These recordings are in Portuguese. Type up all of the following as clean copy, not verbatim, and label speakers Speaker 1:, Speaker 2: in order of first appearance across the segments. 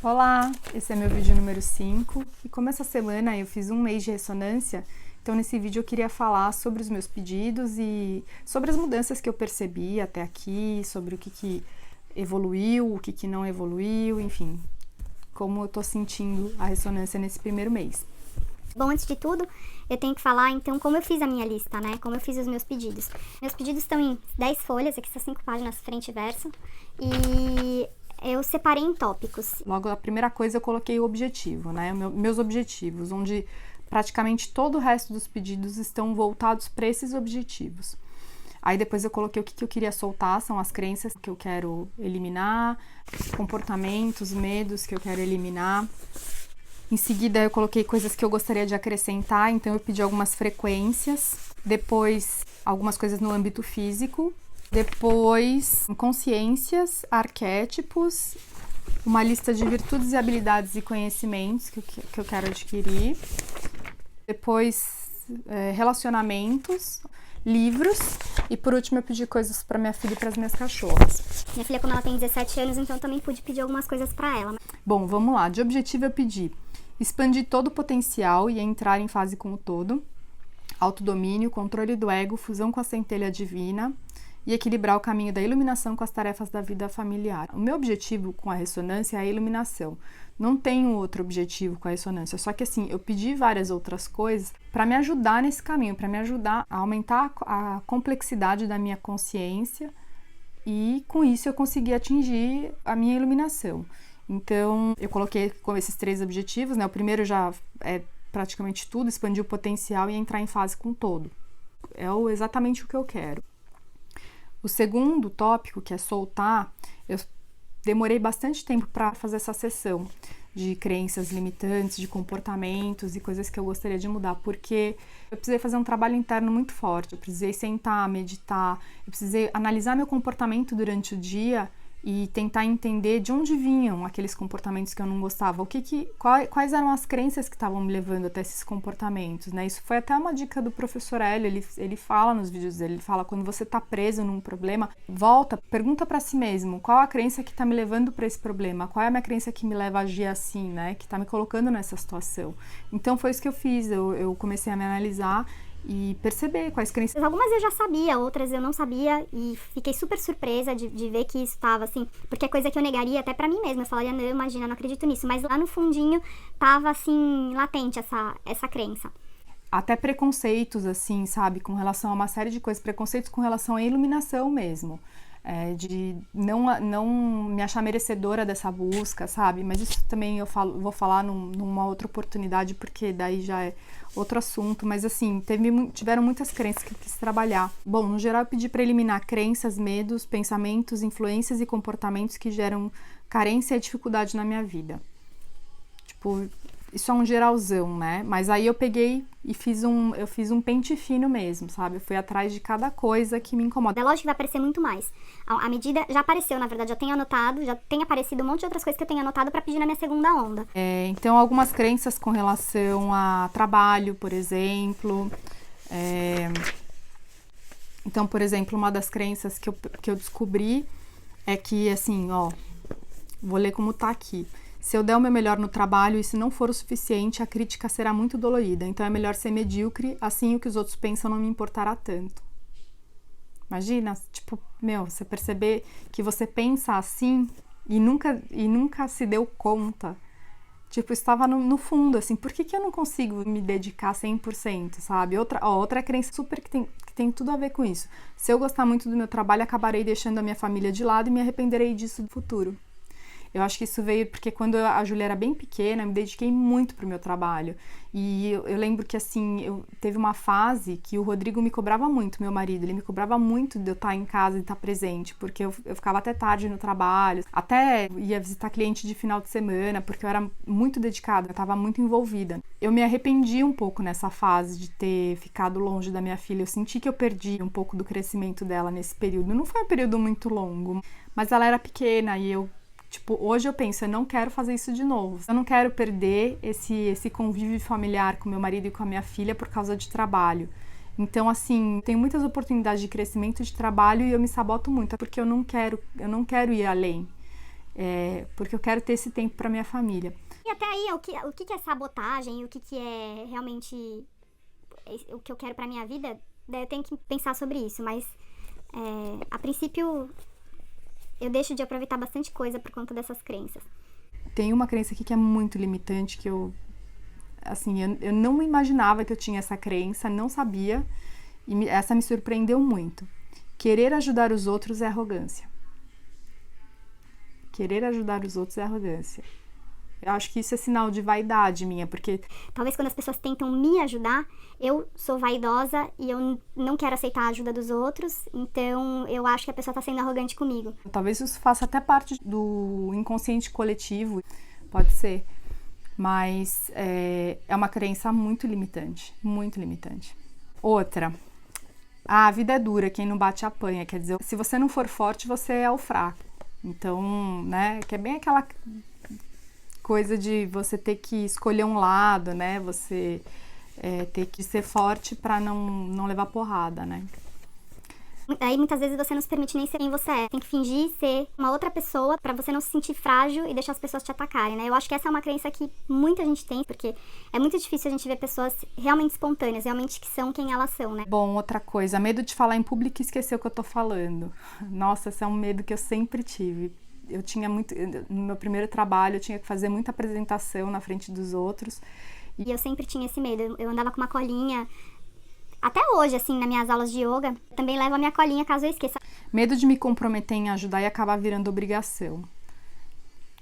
Speaker 1: Olá, esse é meu vídeo número 5 e como essa semana eu fiz um mês de ressonância, então nesse vídeo eu queria falar sobre os meus pedidos e sobre as mudanças que eu percebi até aqui, sobre o que evoluiu, o que não evoluiu, enfim, como eu tô sentindo a ressonância nesse primeiro mês.
Speaker 2: Bom, antes de tudo, eu tenho que falar, então, como eu fiz a minha lista, né? Como eu fiz os meus pedidos. Meus pedidos estão em 10 folhas, aqui são 5 páginas, frente e verso. E eu separei em tópicos.
Speaker 1: Logo, a primeira coisa eu coloquei o objetivo, né? Meus objetivos, onde praticamente todo o resto dos pedidos estão voltados para esses objetivos. Aí depois eu coloquei o que eu queria soltar, são as crenças que eu quero eliminar, comportamentos, medos que eu quero eliminar. Em seguida eu coloquei coisas que eu gostaria de acrescentar, então eu pedi algumas frequências, depois algumas coisas no âmbito físico, depois consciências, arquétipos, uma lista de virtudes e habilidades e conhecimentos que eu quero adquirir, depois relacionamentos, livros e por último eu pedi coisas para minha filha e para as minhas cachorras.
Speaker 2: Minha filha, como ela tem 17 anos, então eu também pude pedir algumas coisas para ela.
Speaker 1: Bom, vamos lá. De objetivo eu pedi expandir todo o potencial e entrar em fase com o todo, autodomínio, controle do ego, fusão com a centelha divina e equilibrar o caminho da iluminação com as tarefas da vida familiar. O meu objetivo com a ressonância é a iluminação. Não tenho outro objetivo com a ressonância, só que assim, eu pedi várias outras coisas para me ajudar nesse caminho, para me ajudar a aumentar a complexidade da minha consciência e com isso eu consegui atingir a minha iluminação. Então, eu coloquei com esses 3 objetivos, né? O primeiro já é praticamente tudo, expandir o potencial e entrar em fase com o todo. É exatamente o que eu quero. O segundo tópico, que é soltar, eu demorei bastante tempo para fazer essa sessão de crenças limitantes, de comportamentos e coisas que eu gostaria de mudar, porque eu precisei fazer um trabalho interno muito forte, eu precisei sentar, meditar, eu precisei analisar meu comportamento durante o dia e tentar entender de onde vinham aqueles comportamentos que eu não gostava, quais eram as crenças que estavam me levando até esses comportamentos, né? Isso foi até uma dica do professor Hélio, ele fala nos vídeos dele, ele fala, quando você tá preso num problema, volta, pergunta para si mesmo, qual a crença que tá me levando para esse problema, qual é a minha crença que me leva a agir assim, né? Que tá me colocando nessa situação. Então foi isso que eu fiz, eu comecei a me analisar e perceber quais crenças.
Speaker 2: Algumas eu já sabia, outras eu não sabia e fiquei super surpresa de ver que isso tava assim, porque é coisa que eu negaria até pra mim mesma, eu falaria, não, imagina, não acredito nisso, mas lá no fundinho tava assim, latente essa crença.
Speaker 1: Até preconceitos, assim, sabe, com relação a uma série de coisas, preconceitos com relação à iluminação mesmo. De não me achar merecedora dessa busca, sabe? Mas isso também vou falar numa outra oportunidade, porque daí já é outro assunto. Mas assim, tiveram muitas crenças que eu quis trabalhar. Bom, no geral eu pedi para eliminar crenças, medos, pensamentos, influências e comportamentos que geram carência e dificuldade na minha vida. Tipo, isso é um geralzão, né? Mas aí eu peguei e fiz um pente fino mesmo, sabe? Eu fui atrás de cada coisa que me incomoda.
Speaker 2: É lógico que vai aparecer muito mais. A medida já apareceu, na verdade, já tenho anotado, já tem aparecido um monte de outras coisas que eu tenho anotado para pedir na minha segunda onda.
Speaker 1: Então, algumas crenças com relação a trabalho, por exemplo. Então, por exemplo, uma das crenças que eu descobri é que, assim, ó, vou ler como tá aqui. Se eu der o meu melhor no trabalho e se não for o suficiente, a crítica será muito dolorida. Então é melhor ser medíocre, assim o que os outros pensam não me importará tanto. Imagina, tipo, você perceber que você pensa assim e nunca se deu conta. Tipo, estava no fundo, assim, por que eu não consigo me dedicar 100%, sabe? Outra crença super que tem tudo a ver com isso. Se eu gostar muito do meu trabalho, acabarei deixando a minha família de lado e me arrependerei disso no futuro. Eu acho que isso veio porque quando a Júlia era bem pequena, eu me dediquei muito pro meu trabalho. E eu lembro que, assim, teve uma fase que o Rodrigo me cobrava muito, meu marido. Ele me cobrava muito de eu estar em casa e estar presente, porque eu ficava até tarde no trabalho. Até ia visitar cliente de final de semana, porque eu era muito dedicada, eu estava muito envolvida. Eu me arrependi um pouco nessa fase de ter ficado longe da minha filha. Eu senti que eu perdi um pouco do crescimento dela nesse período. Não foi um período muito longo, mas ela era pequena e hoje eu penso, eu não quero fazer isso de novo. Eu não quero perder esse convívio familiar com meu marido e com a minha filha por causa de trabalho. Então, assim, tenho muitas oportunidades de crescimento de trabalho e eu me saboto muito, porque eu não quero ir além. porque eu quero ter esse tempo para minha família.
Speaker 2: E até aí, o que é sabotagem, o que é realmente o que eu quero pra minha vida, daí eu tenho que pensar sobre isso, mas a princípio eu deixo de aproveitar bastante coisa por conta dessas crenças.
Speaker 1: Tem uma crença aqui que é muito limitante, que eu não imaginava que eu tinha essa crença, não sabia, e essa me surpreendeu muito. Querer ajudar os outros é arrogância. Querer ajudar os outros é arrogância. Eu acho que isso é sinal de vaidade minha, porque...
Speaker 2: Talvez quando as pessoas tentam me ajudar, eu sou vaidosa e eu não quero aceitar a ajuda dos outros, então eu acho que a pessoa está sendo arrogante comigo.
Speaker 1: Talvez isso faça até parte do inconsciente coletivo, pode ser, mas é uma crença muito limitante, muito limitante. Outra, a vida é dura, quem não bate apanha, quer dizer, se você não for forte, você é o fraco. Então, né, que é bem aquela coisa de você ter que escolher um lado, né, você ter que ser forte para não levar porrada, né.
Speaker 2: Aí muitas vezes você não se permite nem ser quem você é. Tem que fingir ser uma outra pessoa pra você não se sentir frágil e deixar as pessoas te atacarem, né? Eu acho que essa é uma crença que muita gente tem, porque é muito difícil a gente ver pessoas realmente espontâneas, realmente que são quem elas são, né?
Speaker 1: Bom, outra coisa, medo de falar em público e esquecer o que eu tô falando. Nossa, esse é um medo que eu sempre tive. Eu tinha muito... No meu primeiro trabalho, eu tinha que fazer muita apresentação na frente dos outros.
Speaker 2: E eu sempre tinha esse medo. Eu andava com uma colinha... Até hoje, assim, nas minhas aulas de yoga, também levo a minha colinha caso eu esqueça.
Speaker 1: Medo de me comprometer em ajudar e acabar virando obrigação.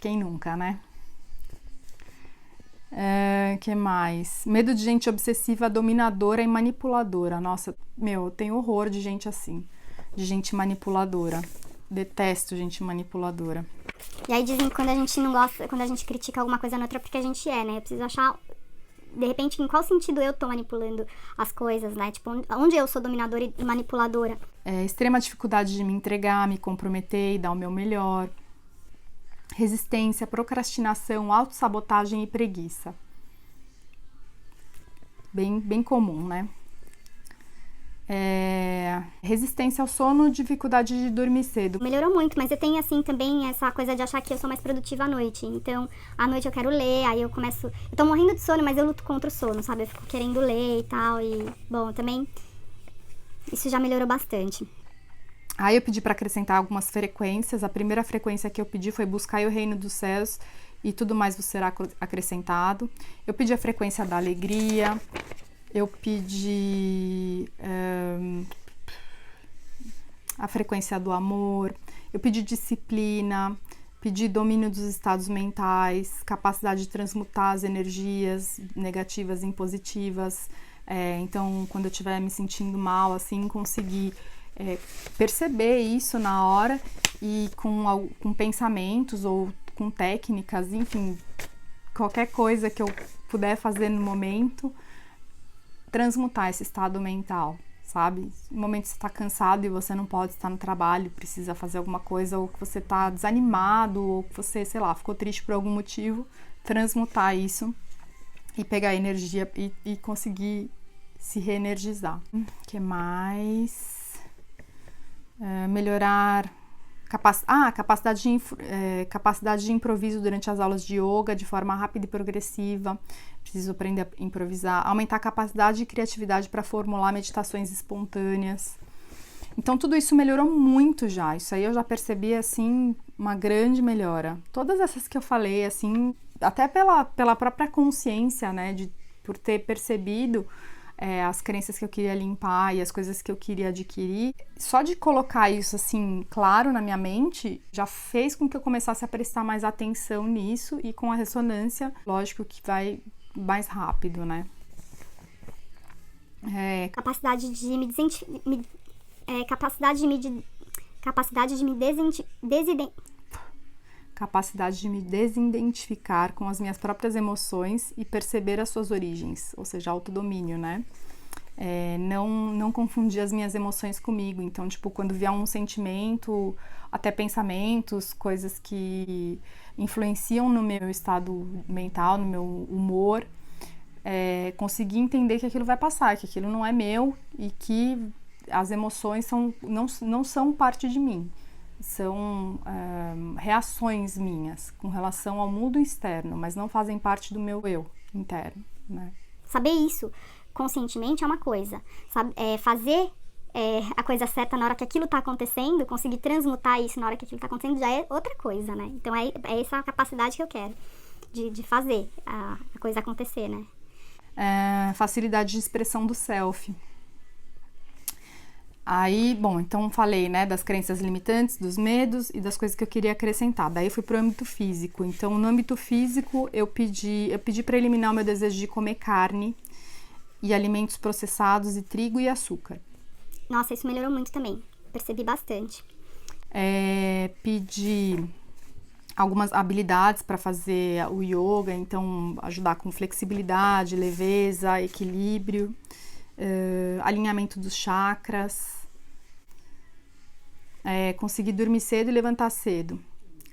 Speaker 1: Quem nunca, né? Que mais? Medo de gente obsessiva, dominadora e manipuladora. Nossa, eu tenho horror de gente assim. De gente manipuladora. Detesto gente manipuladora.
Speaker 2: E aí dizem que quando a gente não gosta, quando a gente critica alguma coisa na outra, é porque a gente é, né? Eu preciso achar... De repente, em qual sentido eu tô manipulando as coisas, né? Tipo, onde eu sou dominadora e manipuladora?
Speaker 1: Extrema dificuldade de me entregar, me comprometer e dar o meu melhor. Resistência, procrastinação, autossabotagem e preguiça. Bem comum, né? Resistência ao sono, dificuldade de dormir cedo.
Speaker 2: Melhorou muito, mas eu tenho assim também essa coisa de achar que eu sou mais produtiva à noite. Então, à noite eu quero ler, aí eu começo... Eu tô morrendo de sono, mas eu luto contra o sono, sabe? Eu fico querendo ler e tal, e... Bom, também isso já melhorou bastante.
Speaker 1: Aí eu pedi para acrescentar algumas frequências. A primeira frequência que eu pedi foi buscar o reino dos céus e tudo mais vos será acrescentado. Eu pedi a frequência da alegria. Eu pedi a frequência do amor, eu pedi disciplina, pedi domínio dos estados mentais, capacidade de transmutar as energias negativas em positivas. Então, quando eu estiver me sentindo mal, assim, conseguir perceber isso na hora e com pensamentos ou com técnicas, enfim, qualquer coisa que eu puder fazer no momento, transmutar esse estado mental, sabe? No momento que você está cansado e você não pode estar no trabalho, precisa fazer alguma coisa, ou que você está desanimado, ou que você, sei lá, ficou triste por algum motivo, transmutar isso e pegar energia e conseguir se reenergizar. O que mais? Melhorar... capacidade de improviso durante as aulas de yoga de forma rápida e progressiva. Preciso aprender a improvisar. Aumentar a capacidade e criatividade para formular meditações espontâneas. Então, tudo isso melhorou muito já. Isso aí eu já percebi, assim, uma grande melhora. Todas essas que eu falei, assim, até pela própria consciência, né, por ter percebido as crenças que eu queria limpar e as coisas que eu queria adquirir. Só de colocar isso, assim, claro na minha mente, já fez com que eu começasse a prestar mais atenção nisso e com a ressonância, lógico que vai mais rápido, né?
Speaker 2: Capacidade de me
Speaker 1: desidentificar com as minhas próprias emoções e perceber as suas origens, ou seja, autodomínio, né? Não confundir as minhas emoções comigo. Então, tipo, quando vier um sentimento, até pensamentos, coisas que influenciam no meu estado mental, no meu humor, conseguir entender que aquilo vai passar, que aquilo não é meu e que as emoções não são parte de mim. são reações minhas com relação ao mundo externo, mas não fazem parte do meu eu interno, né?
Speaker 2: Saber isso conscientemente é uma coisa, fazer a coisa certa na hora que aquilo está acontecendo, conseguir transmutar isso na hora que aquilo está acontecendo já é outra coisa, né? Então é essa a capacidade que eu quero de fazer a coisa acontecer, né?
Speaker 1: Facilidade de expressão do self. Aí, bom, então falei, né, das crenças limitantes, dos medos e das coisas que eu queria acrescentar. Daí fui pro âmbito físico. Então, no âmbito físico, eu pedi para eliminar o meu desejo de comer carne e alimentos processados e trigo e açúcar.
Speaker 2: Nossa, isso melhorou muito também. Percebi bastante.
Speaker 1: Pedi algumas habilidades para fazer o yoga, então ajudar com flexibilidade, leveza, equilíbrio, alinhamento dos chakras. Conseguir dormir cedo e levantar cedo,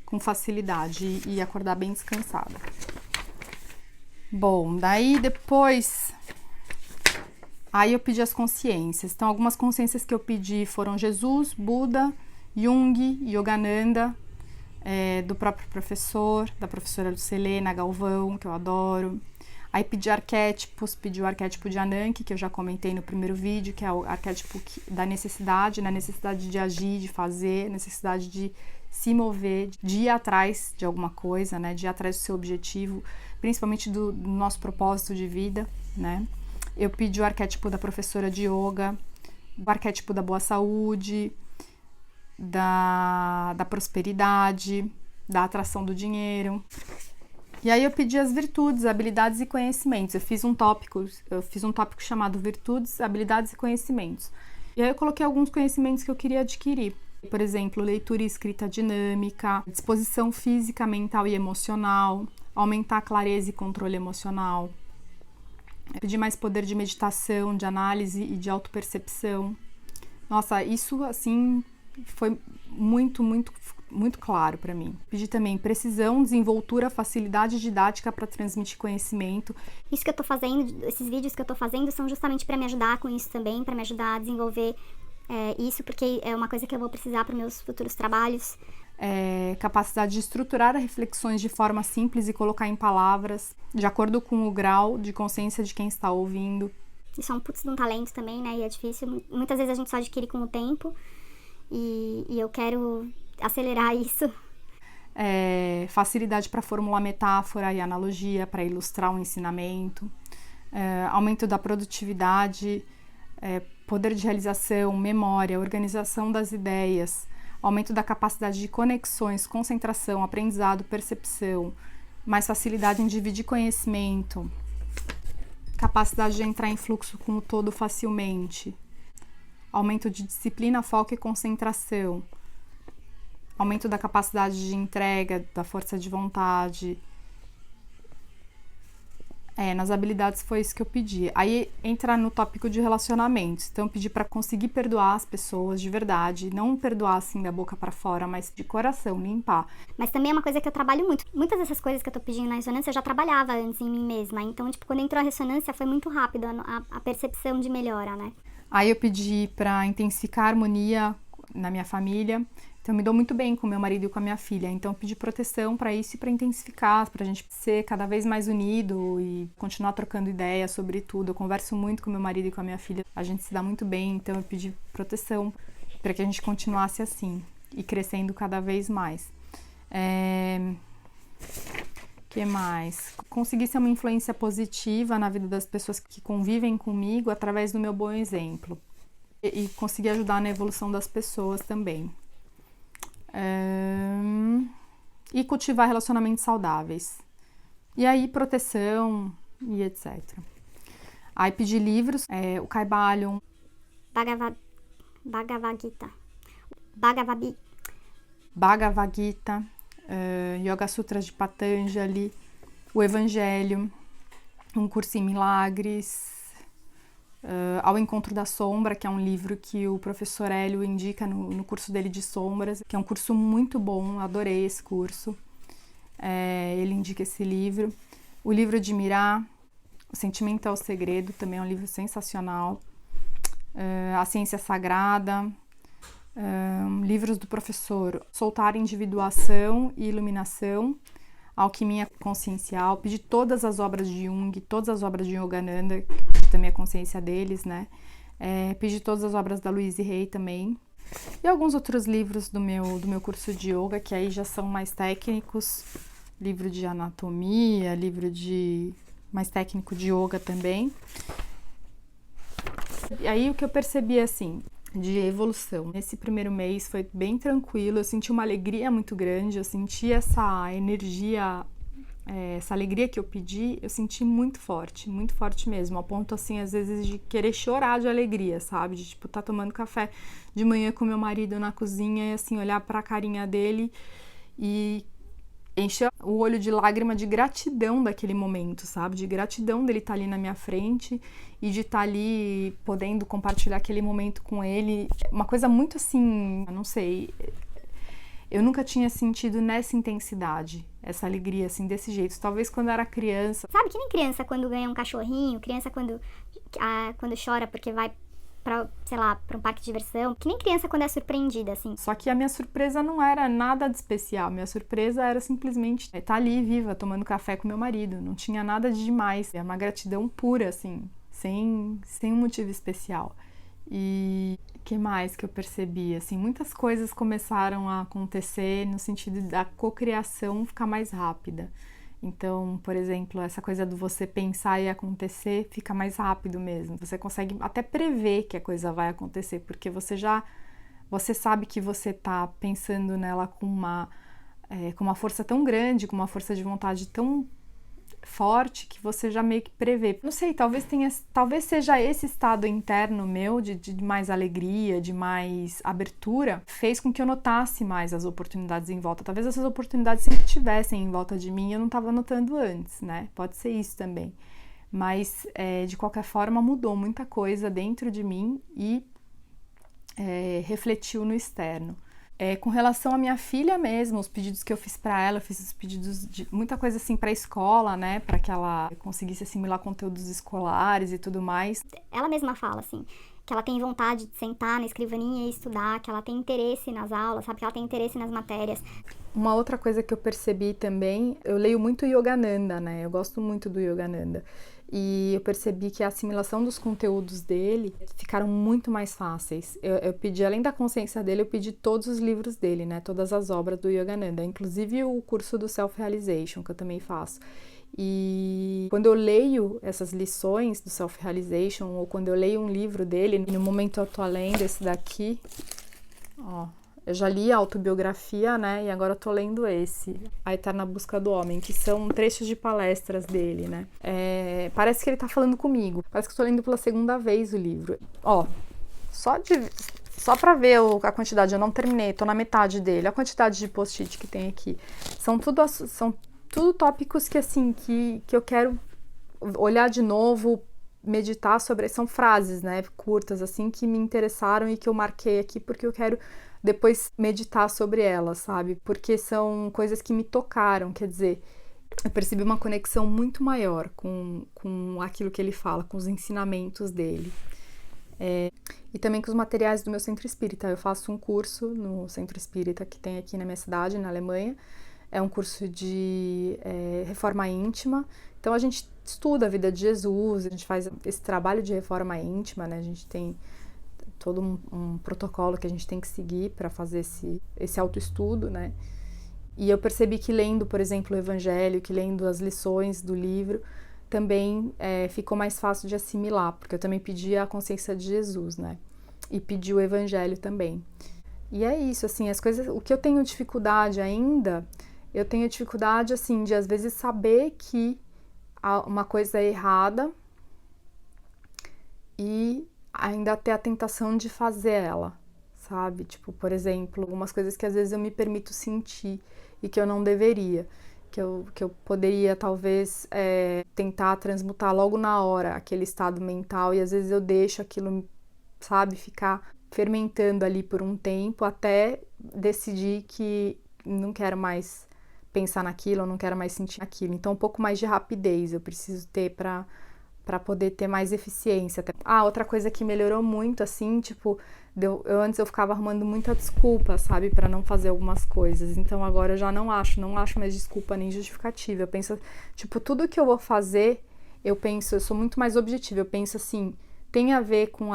Speaker 1: com facilidade e acordar bem descansada. Bom, daí depois... Aí eu pedi as consciências. Então, algumas consciências que eu pedi foram Jesus, Buda, Jung, Yogananda, do próprio professor, da professora Lucilena Galvão, que eu adoro. Aí pedi arquétipos, pedi o arquétipo de Ananke, que eu já comentei no primeiro vídeo, que é o arquétipo da necessidade, na necessidade de agir, de fazer, necessidade de se mover, de ir atrás de alguma coisa, né? De ir atrás do seu objetivo, principalmente do nosso propósito de vida, né? Eu pedi o arquétipo da professora de yoga, o arquétipo da boa saúde, da prosperidade, da atração do dinheiro. E aí eu pedi as virtudes, habilidades e conhecimentos. Eu fiz um tópico chamado virtudes, habilidades e conhecimentos. E aí eu coloquei alguns conhecimentos que eu queria adquirir. Por exemplo, leitura e escrita dinâmica, disposição física, mental e emocional, aumentar a clareza e controle emocional. Eu pedi mais poder de meditação, de análise e de autopercepção. Nossa, isso assim foi muito, muito, muito claro para mim. Pedi também precisão, desenvoltura, facilidade didática para transmitir conhecimento.
Speaker 2: Isso que eu tô fazendo, esses vídeos que eu tô fazendo são justamente para me ajudar com isso também, para me ajudar a desenvolver isso, porque é uma coisa que eu vou precisar para meus futuros trabalhos.
Speaker 1: Capacidade de estruturar reflexões de forma simples e colocar em palavras, de acordo com o grau de consciência de quem está ouvindo.
Speaker 2: Isso é um putz de um talento também, né? E é difícil. Muitas vezes a gente só adquire com o tempo. E eu quero acelerar isso.
Speaker 1: Facilidade para formular metáfora e analogia, para ilustrar um ensinamento. Aumento da produtividade, poder de realização, memória, organização das ideias. Aumento da capacidade de conexões, concentração, aprendizado, percepção, mais facilidade em dividir conhecimento, capacidade de entrar em fluxo com o todo facilmente, aumento de disciplina, foco e concentração, aumento da capacidade de entrega, da força de vontade. Nas habilidades foi isso que eu pedi. Aí entra no tópico de relacionamentos. Então eu pedi para conseguir perdoar as pessoas de verdade, não perdoar assim da boca para fora, mas de coração, limpar.
Speaker 2: Mas também é uma coisa que eu trabalho muito. Muitas dessas coisas que eu tô pedindo na ressonância eu já trabalhava antes em mim mesma. Então, quando entrou a ressonância foi muito rápido a percepção de melhora, né?
Speaker 1: Aí eu pedi para intensificar a harmonia na minha família. Então, eu me dou muito bem com meu marido e com a minha filha. Então, eu pedi proteção para isso e para intensificar, para a gente ser cada vez mais unido e continuar trocando ideias sobre tudo. Eu converso muito com meu marido e com a minha filha. A gente se dá muito bem, então eu pedi proteção para que a gente continuasse assim e crescendo cada vez mais. Que mais? Conseguir ser uma influência positiva na vida das pessoas que convivem comigo através do meu bom exemplo. E conseguir ajudar na evolução das pessoas também. E cultivar relacionamentos saudáveis. E aí, proteção e etc. Aí pedi livros, o Kybalion,
Speaker 2: Bhagavad Gita,
Speaker 1: Yoga Sutras de Patanjali, o Evangelho, um curso em milagres, Ao Encontro da Sombra, que é um livro que o professor Hélio indica no curso dele de sombras, que é um curso muito bom, adorei esse curso. Ele indica esse livro. O livro de Mirá, O Sentimento é o Segredo, também é um livro sensacional. A Ciência Sagrada, livros do professor Soltar Individuação e Iluminação, Alquimia Consciencial, pedi todas as obras de Jung, todas as obras de Yogananda, pedi também a consciência deles, né? Pedi todas as obras da Louise Hay também. E alguns outros livros do meu curso de yoga, que aí já são mais técnicos, livro de anatomia, livro mais técnico de yoga também. E aí o que eu percebi, assim, de evolução. Nesse primeiro mês foi bem tranquilo, eu senti uma alegria muito grande, eu senti essa energia, essa alegria que eu pedi, eu senti muito forte mesmo, a ponto, assim, às vezes de querer chorar de alegria, sabe? De, tipo, tá tomando café de manhã com meu marido na cozinha e, assim, olhar pra carinha dele e encher o olho de lágrima de gratidão daquele momento, sabe? De gratidão dele estar ali na minha frente e de estar ali podendo compartilhar aquele momento com ele. Uma coisa muito assim, eu não sei, eu nunca tinha sentido nessa intensidade, essa alegria assim, desse jeito. Talvez quando eu era criança.
Speaker 2: Sabe que nem criança quando ganha um cachorrinho, criança quando chora porque vai pra, sei lá, pra um parque de diversão, que nem criança quando é surpreendida, assim.
Speaker 1: Só que a minha surpresa não era nada de especial, minha surpresa era simplesmente estar ali viva, tomando café com meu marido, não tinha nada de demais, é uma gratidão pura, assim, sem um motivo especial. E o que mais que eu percebi? Assim, muitas coisas começaram a acontecer no sentido da cocriação ficar mais rápida. Então, por exemplo, essa coisa do você pensar e acontecer fica mais rápido mesmo. Você consegue até prever que a coisa vai acontecer, porque você sabe que você tá pensando nela com uma força tão grande, com uma força de vontade tão forte, que você já meio que prevê. Não sei, talvez seja esse estado interno meu de mais alegria, de mais abertura, fez com que eu notasse mais as oportunidades em volta. Talvez essas oportunidades sempre estivessem em volta de mim e eu não estava notando antes, né? Pode ser isso também. Mas, de qualquer forma, mudou muita coisa dentro de mim e refletiu no externo. Com relação à minha filha mesmo, os pedidos que eu fiz para ela, eu fiz os pedidos de muita coisa assim para a escola, né, para que ela conseguisse assimilar conteúdos escolares e tudo mais.
Speaker 2: Ela mesma fala assim, que ela tem vontade de sentar na escrivaninha e estudar, que ela tem interesse nas aulas, sabe, que ela tem interesse nas matérias.
Speaker 1: Uma outra coisa que eu percebi também, eu leio muito Yogananda, né, eu gosto muito do Yogananda. E eu percebi que a assimilação dos conteúdos dele ficaram muito mais fáceis. Eu pedi, além da consciência dele, eu pedi todos os livros dele, né? Todas as obras do Yogananda, inclusive o curso do Self-Realization, que eu também faço. E quando eu leio essas lições do Self-Realization, ou quando eu leio um livro dele, no momento eu tô lendo esse daqui, ó. Eu já li a autobiografia, né, e agora eu tô lendo esse, A Eterna Busca do Homem, que são trechos de palestras dele, né. Parece que ele tá falando comigo, parece que eu tô lendo pela segunda vez o livro. Ó, só pra ver a quantidade, eu não terminei, tô na metade dele, a quantidade de post-it que tem aqui. São tudo tópicos que, assim, que eu quero olhar de novo, meditar sobre, são frases, né, curtas, assim, que me interessaram e que eu marquei aqui porque eu quero depois meditar sobre elas, sabe? Porque são coisas que me tocaram, quer dizer, eu percebi uma conexão muito maior com aquilo que ele fala, com os ensinamentos dele. E também com os materiais do meu centro espírita. Eu faço um curso no centro espírita que tem aqui na minha cidade, na Alemanha. É um curso de reforma íntima. Então a gente estuda a vida de Jesus, a gente faz esse trabalho de reforma íntima, né? A gente tem todo um protocolo que a gente tem que seguir para fazer esse autoestudo, né? E eu percebi que lendo, por exemplo, o Evangelho, que lendo as lições do livro, também ficou mais fácil de assimilar, porque eu também pedi a consciência de Jesus, né? E pedi o Evangelho também. E é isso, assim, as coisas... O que eu tenho dificuldade ainda, eu tenho dificuldade, assim, de às vezes saber que uma coisa é errada e ainda ter a tentação de fazer ela, sabe? Tipo, por exemplo, algumas coisas que às vezes eu me permito sentir e que eu não deveria, que eu poderia talvez tentar transmutar logo na hora aquele estado mental e às vezes eu deixo aquilo, sabe, ficar fermentando ali por um tempo até decidir que não quero mais pensar naquilo, eu não quero mais sentir aquilo. Então um pouco mais de rapidez eu preciso ter para para poder ter mais eficiência. Outra coisa que melhorou muito, assim, tipo, antes eu ficava arrumando muita desculpa, sabe, para não fazer algumas coisas. Então agora eu já não acho mais desculpa nem justificativa. Eu penso, tipo, tudo que eu vou fazer, eu sou muito mais objetiva. Eu penso assim, tem a ver com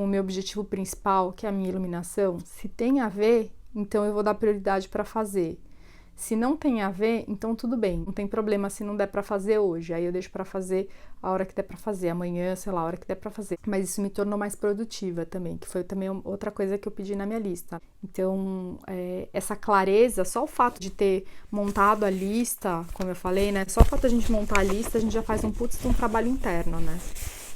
Speaker 1: o meu objetivo principal, que é a minha iluminação? Se tem a ver, então eu vou dar prioridade para fazer. Se não tem a ver, então tudo bem, não tem problema se não der pra fazer hoje, aí eu deixo pra fazer a hora que der pra fazer, amanhã, sei lá, a hora que der pra fazer. Mas isso me tornou mais produtiva também, que foi também outra coisa que eu pedi na minha lista. Então, essa clareza, só o fato de ter montado a lista, como eu falei, né, só o fato de a gente montar a lista, a gente já faz um trabalho interno, né.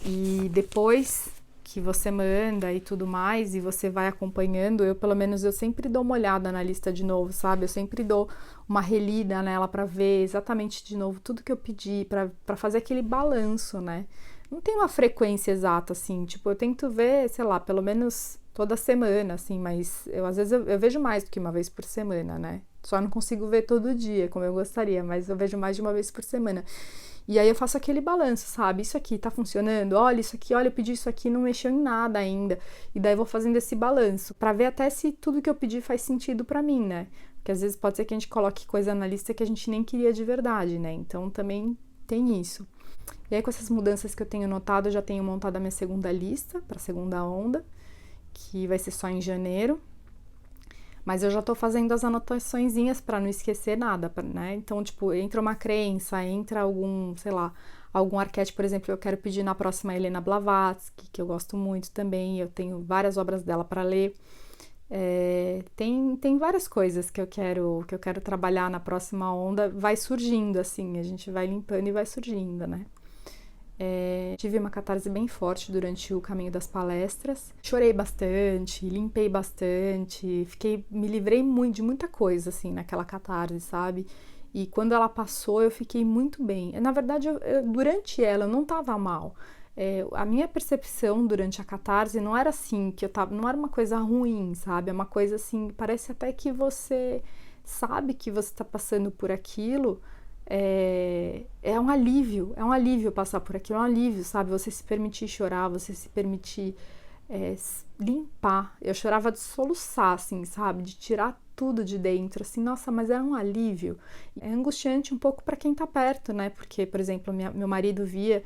Speaker 1: E depois que você manda e tudo mais, e você vai acompanhando, pelo menos eu sempre dou uma olhada na lista de novo, sabe? Eu sempre dou uma relida nela para ver exatamente de novo tudo que eu pedi, para fazer aquele balanço, né? Não tem uma frequência exata, assim, tipo, eu tento ver, sei lá, pelo menos toda semana, assim, mas às vezes eu vejo mais do que uma vez por semana, né? Só não consigo ver todo dia, como eu gostaria, mas eu vejo mais de uma vez por semana. E aí eu faço aquele balanço, sabe? Isso aqui tá funcionando? Olha isso aqui, olha, eu pedi isso aqui, não mexeu em nada ainda. E daí eu vou fazendo esse balanço, pra ver até se tudo que eu pedi faz sentido pra mim, né? Porque às vezes pode ser que a gente coloque coisa na lista que a gente nem queria de verdade, né? Então também tem isso. E aí com essas mudanças que eu tenho notado, eu já tenho montado a minha segunda lista, pra segunda onda, que vai ser só em janeiro. Mas eu já tô fazendo as anotaçõezinhas para não esquecer nada, né? Então, tipo, entra uma crença, entra algum, sei lá, algum arquétipo, por exemplo, eu quero pedir na próxima Helena Blavatsky, que eu gosto muito também, eu tenho várias obras dela para ler. Tem várias coisas que eu quero trabalhar na próxima onda, vai surgindo, assim, a gente vai limpando e vai surgindo, né? Tive uma catarse bem forte durante o caminho das palestras. Chorei bastante, limpei bastante, me livrei de muita coisa, assim, naquela catarse, sabe? E quando ela passou, eu fiquei muito bem. Na verdade, durante ela, eu não tava mal. A minha percepção durante a catarse não era assim, não era uma coisa ruim, sabe? É uma coisa assim, parece até que você sabe que você tá passando por aquilo. É um alívio passar por aquilo, é um alívio, sabe? Você se permitir chorar, você se permitir limpar. Eu chorava de soluçar, assim, sabe? De tirar tudo de dentro, assim, nossa, mas era um alívio. É angustiante um pouco para quem tá perto, né? Porque, por exemplo, meu marido vinha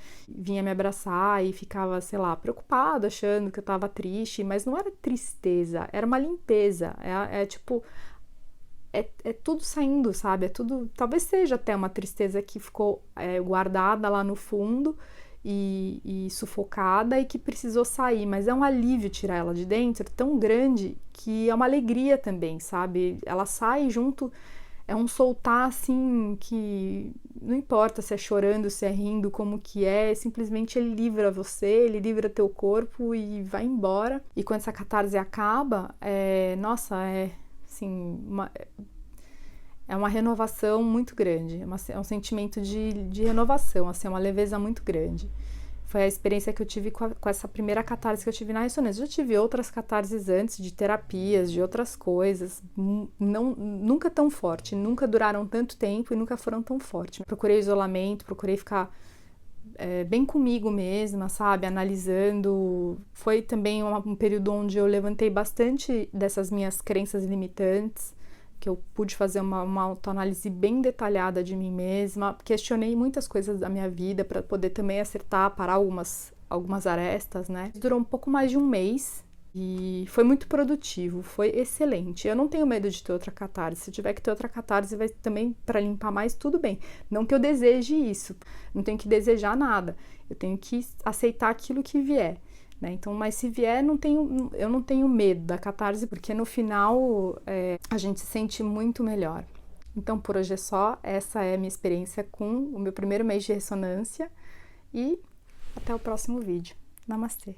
Speaker 1: me abraçar e ficava, sei lá, preocupado, achando que eu tava triste, mas não era tristeza, era uma limpeza, tipo... É tudo saindo, sabe? É tudo. Talvez seja até uma tristeza que ficou guardada lá no fundo e sufocada e que precisou sair, mas é um alívio tirar ela de dentro tão grande que é uma alegria também, sabe? Ela sai junto, é um soltar assim que não importa se é chorando, se é rindo, como que simplesmente ele livra você, ele livra teu corpo e vai embora. E quando essa catarse acaba, nossa, assim, é uma renovação muito grande, é um sentimento de renovação, assim, é uma leveza muito grande. Foi a experiência que eu tive com essa primeira catarse que eu tive na ressonância. Eu já tive outras catarses antes, de terapias, de outras coisas, nunca tão forte, nunca duraram tanto tempo e nunca foram tão fortes. Procurei isolamento, procurei ficar bem comigo mesma, sabe, analisando. Foi também um período onde eu levantei bastante dessas minhas crenças limitantes, que eu pude fazer uma autoanálise bem detalhada de mim mesma, questionei muitas coisas da minha vida para poder também acertar, parar algumas arestas, né. Durou um pouco mais de um mês e foi muito produtivo, foi excelente. Eu não tenho medo de ter outra catarse. Se tiver que ter outra catarse, vai também para limpar mais, tudo bem. Não que eu deseje isso, não tenho que desejar nada. Eu tenho que aceitar aquilo que vier, né? Então, mas se vier, eu não tenho medo da catarse, porque no final a gente se sente muito melhor. Então, por hoje é só. Essa é a minha experiência com o meu primeiro mês de ressonância e até o próximo vídeo. Namastê!